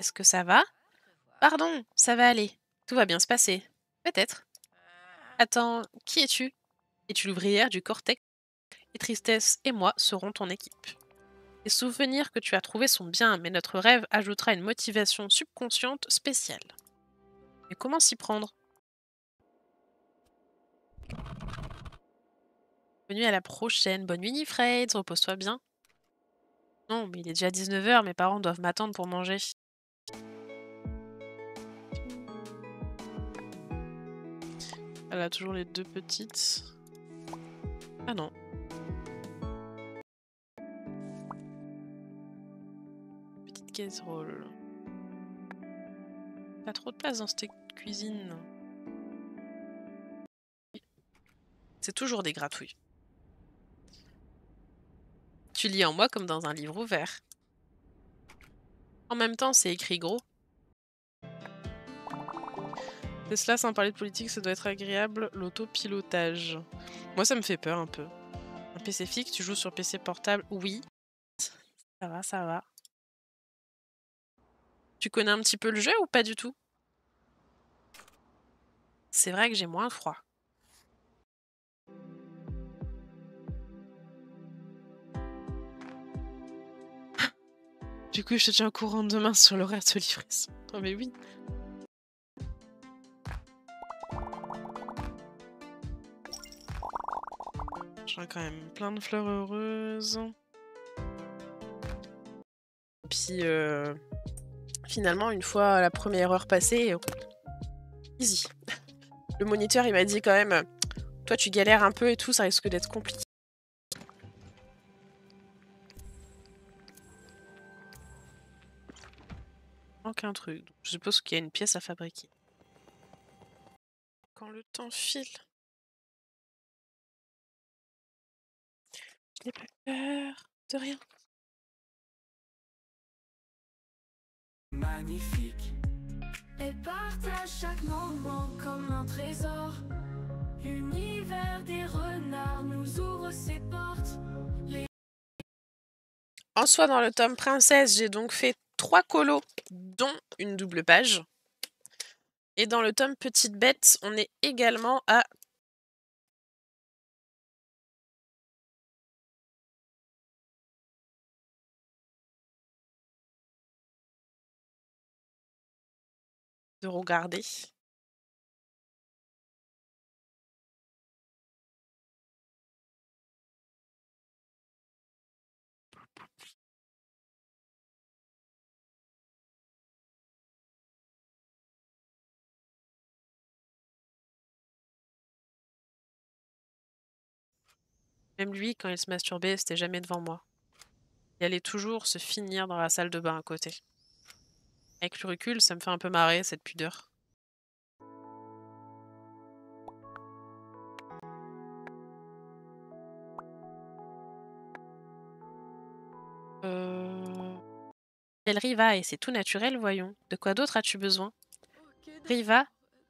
Est-ce que ça va? Pardon, ça va aller. Tout va bien se passer. Peut-être. Attends, qui es-tu? Es-tu l'ouvrière du Cortex? Et Tristesse et moi serons ton équipe. Les souvenirs que tu as trouvés sont bien, mais notre rêve ajoutera une motivation subconsciente spéciale. Mais comment s'y prendre? Bonne nuit, à la prochaine. Bonne nuit, Nifred. Repose-toi bien. Non, mais il est déjà 19h, mes parents doivent m'attendre pour manger. Elle a toujours les deux petites. Ah non. Petite casserole. Pas trop de place dans cette cuisine. C'est toujours des gratouilles. Tu lis en moi comme dans un livre ouvert. En même temps, c'est écrit gros. Tesla, sans parler de politique, ça doit être agréable, l'autopilotage. Moi, ça me fait peur un peu. Un PC fixe, tu joues sur PC portable? Oui. Ça va, ça va. Tu connais un petit peu le jeu ou pas du tout? C'est vrai que j'ai moins froid. Du coup, je te tiens au courant demain sur l'horaire de livraison. Oh mais oui. J'aurai quand même plein de fleurs heureuses. Puis finalement, une fois la première heure passée, easy. Le moniteur, il m'a dit quand même, toi tu galères un peu et tout, ça risque d'être compliqué. Manque un truc. Donc, je suppose qu'il y a une pièce à fabriquer. Quand le temps file. Je n'ai pas peur de rien. Magnifique. Et partage chaque moment comme un trésor. L'univers des renards nous ouvre ses portes. En soi, dans le tome Princesse, j'ai donc fait 3 colos, dont une double page. Et dans le tome Petite Bête, on est également à... de regarder. Même lui, quand il se masturbait, c'était jamais devant moi. Il allait toujours se finir dans la salle de bain à côté. Avec le recul, ça me fait un peu marrer, cette pudeur. Quelle Riva, et c'est tout naturel, voyons. De quoi d'autre as-tu besoin? Riva,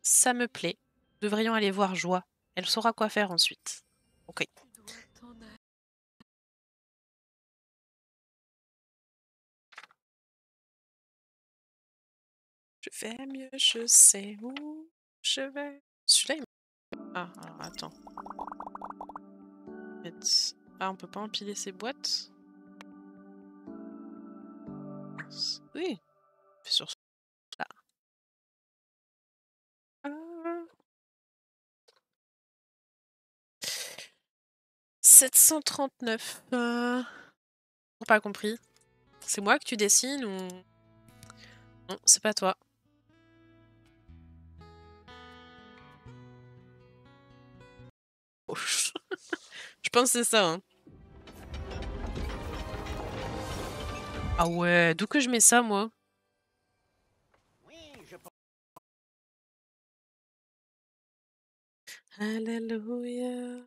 ça me plaît. Devrions aller voir Joie. Elle saura quoi faire ensuite. Ok. Je vais mieux, je sais où je vais. Celui-là, il... Ah, alors attends. Ah, on peut pas empiler ces boîtes? Oui. Fais sur là. Ah. 739. Pas compris. C'est moi que tu dessines ou... Non, c'est pas toi. Oh, je pense que c'est ça, hein. Ah ouais, d'où que je mets ça, moi? Alléluia.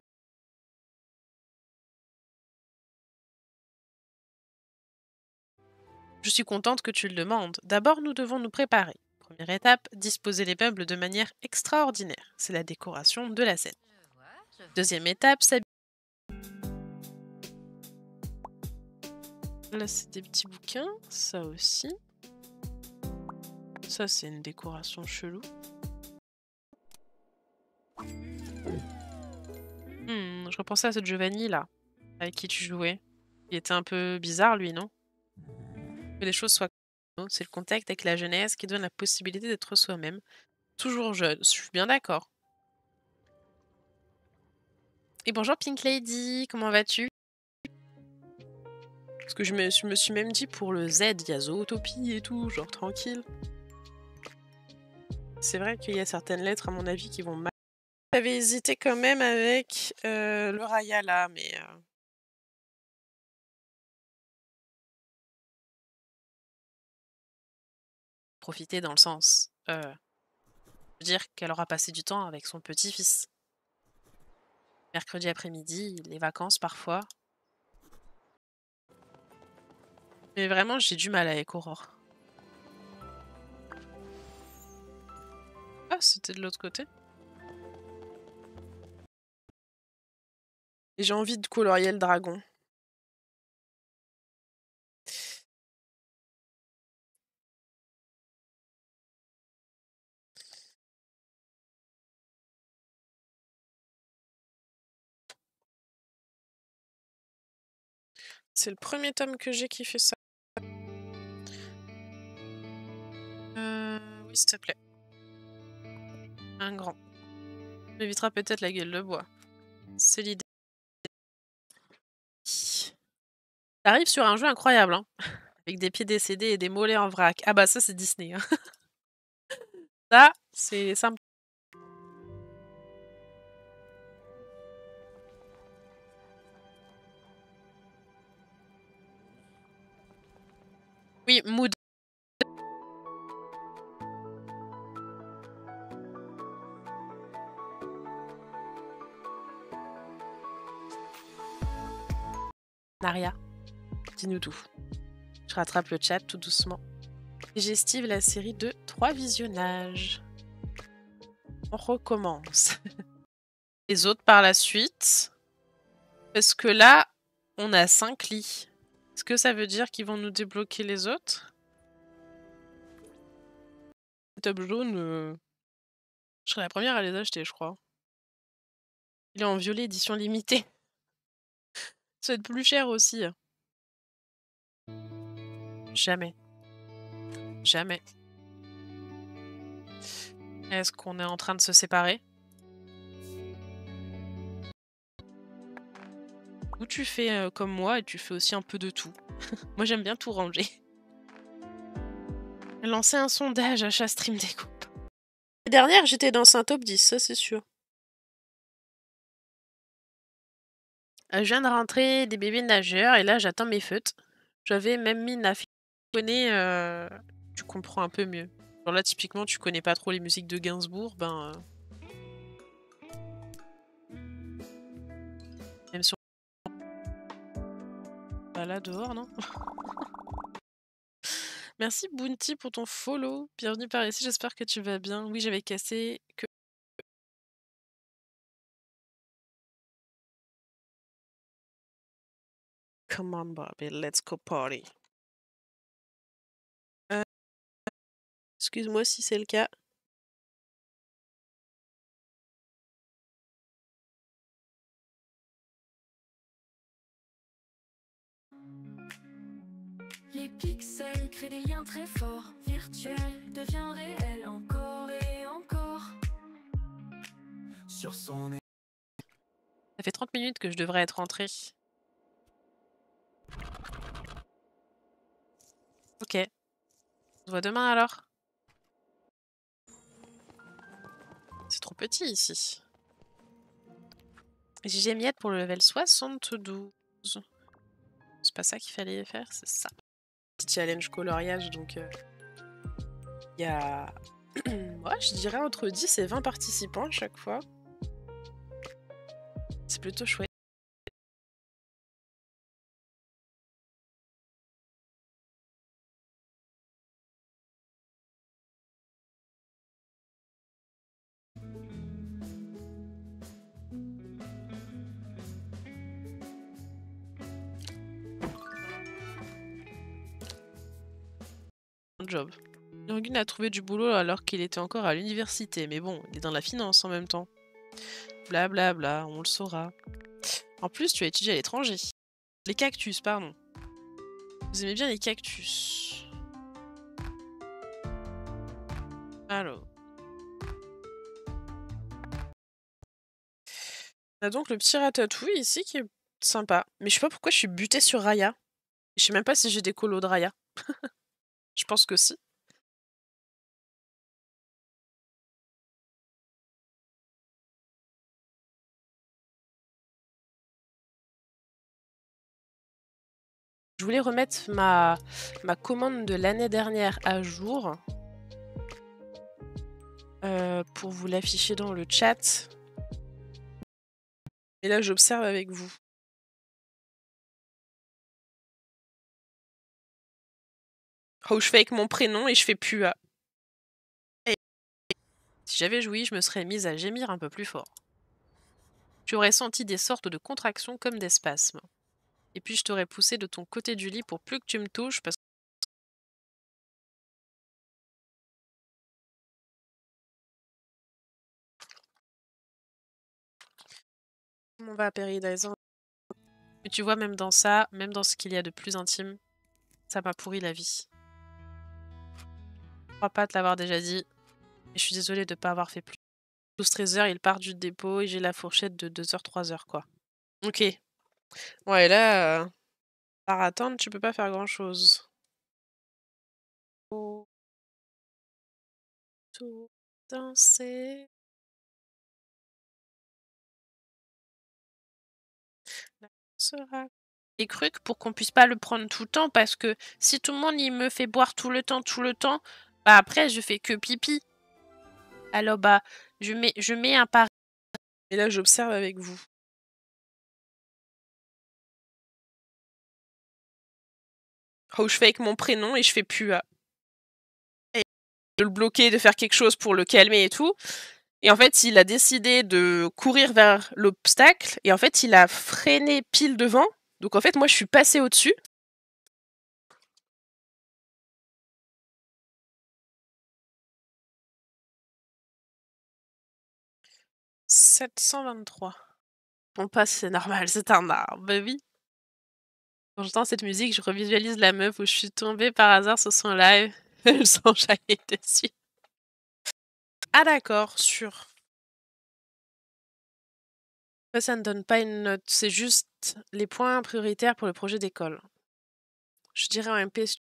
Je suis contente que tu le demandes. D'abord, nous devons nous préparer. Première étape, disposer les meubles de manière extraordinaire. C'est la décoration de la scène. Deuxième étape, s'habiller. Là, c'est des petits bouquins, ça aussi. Ça, c'est une décoration chelou. Je repensais à ce Giovanni là, avec qui tu jouais. Il était un peu bizarre, lui, non? Que les choses soient. C'est le contact avec la jeunesse qui donne la possibilité d'être soi-même. Toujours jeune, je suis bien d'accord. Et bonjour Pink Lady, comment vas-tu? Parce que je me suis même dit pour le Z, il y a Zootopie et tout, genre tranquille. C'est vrai qu'il y a certaines lettres, à mon avis, qui vont mal. J'avais hésité quand même avec le Raya là, mais. Profiter dans le sens. Dire qu'elle aura passé du temps avec son petit-fils. Mercredi après-midi, les vacances parfois. Mais vraiment, j'ai du mal avec Aurore. Ah, c'était de l'autre côté. Et j'ai envie de colorier le dragon. C'est le premier tome que j'ai qui fait ça. Oui, s'il te plaît. Un grand. M'évitera peut-être la gueule de bois. C'est l'idée. T'arrives sur un jeu incroyable, hein. Avec des pieds décédés et des mollets en vrac. Ah bah ça, c'est Disney. Hein. Ça, c'est simple. Oui, mood. Naria, dis-nous tout. Je rattrape le chat tout doucement. Et j'estive la série de 3 visionnages. On recommence. Les autres par la suite. Parce que là, on a 5 lits. Est-ce que ça veut dire qu'ils vont nous débloquer les autres? Le top jaune, je serais la première à les acheter, je crois. Il est en violet édition limitée. Ça va être plus cher aussi. Jamais. Jamais. Est-ce qu'on est en train de se séparer? Ou tu fais comme moi et tu fais aussi un peu de tout. Moi j'aime bien tout ranger. Lancer un sondage achat stream découpe. La dernière j'étais dans un top 10, ça c'est sûr. Je viens de rentrer des bébés nageurs et là j'attends mes feutes. J'avais même mis Nafi. Tu comprends un peu mieux. Genre là typiquement tu connais pas trop les musiques de Gainsbourg, ben... Même sur... Bah là dehors, non? Merci Bounty pour ton follow. Bienvenue par ici, j'espère que tu vas bien. Oui, j'avais cassé que... Come on Barbie, let's go party. Excuse-moi si c'est le cas. Les pixels créent des liens très forts. Virtuel devient réel encore et encore. Sur son... Ça fait 30 minutes que je devrais être rentrée. Ok. On se voit demain alors. C'est trop petit ici. J'ai miette pour le level 72. C'est pas ça qu'il fallait faire, c'est ça. Petit challenge coloriage, donc il y a... ouais, je dirais entre 10 et 20 participants à chaque fois. C'est plutôt chouette. Bon job. Jürgen a trouvé du boulot alors qu'il était encore à l'université, mais bon, il est dans la finance en même temps. Blablabla, bla, bla, on le saura. En plus, tu as étudié à l'étranger. Les cactus, pardon. Vous aimez bien les cactus. Alors. On a donc le petit ratatouille ici qui est sympa. Mais je sais pas pourquoi je suis butée sur Raya. Je sais même pas si j'ai des colos de Raya. Je pense que si. Je voulais remettre ma commande de l'année dernière à jour. Pour vous l'afficher dans le chat. Et là, j'observe avec vous. Oh, je fais avec mon prénom et je fais PUA. Et si j'avais joui, je me serais mise à gémir un peu plus fort. Tu aurais senti des sortes de contractions comme des spasmes. Et puis je t'aurais poussé de ton côté du lit pour plus que tu me touches parce que on va à Paradise. Mais tu vois, même dans ça, même dans ce qu'il y a de plus intime, ça m'a pourri la vie. Je crois pas te l'avoir déjà dit. Et je suis désolée de pas avoir fait plus. 12-13 heures, il part du dépôt et j'ai la fourchette de 2 heures, 3 heures, quoi. Ok. Ouais, là, par attendre, tu peux pas faire grand-chose. Faut tout danser. La sera. Et cruc pour qu'on puisse pas le prendre tout le temps parce que si tout le monde il me fait boire tout le temps, bah après je fais que pipi. Alors bah je mets un pari. Et là j'observe avec vous. Oh, je fais avec mon prénom et je fais PUA. Et de le bloquer, de faire quelque chose pour le calmer et tout. Et en fait, il a décidé de courir vers l'obstacle et en fait, il a freiné pile devant. Donc en fait, moi je suis passée au-dessus. « 723. Bon, pas c'est normal, c'est un arbre, bah oui. Quand j'entends cette musique, je revisualise la meuf où je suis tombée par hasard sur son live. Elle s'enjaillait dessus. Ah d'accord, sûr. Ça ne donne pas une note, c'est juste les points prioritaires pour le projet d'école. Je dirais un MP. Je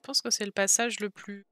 pense que c'est le passage le plus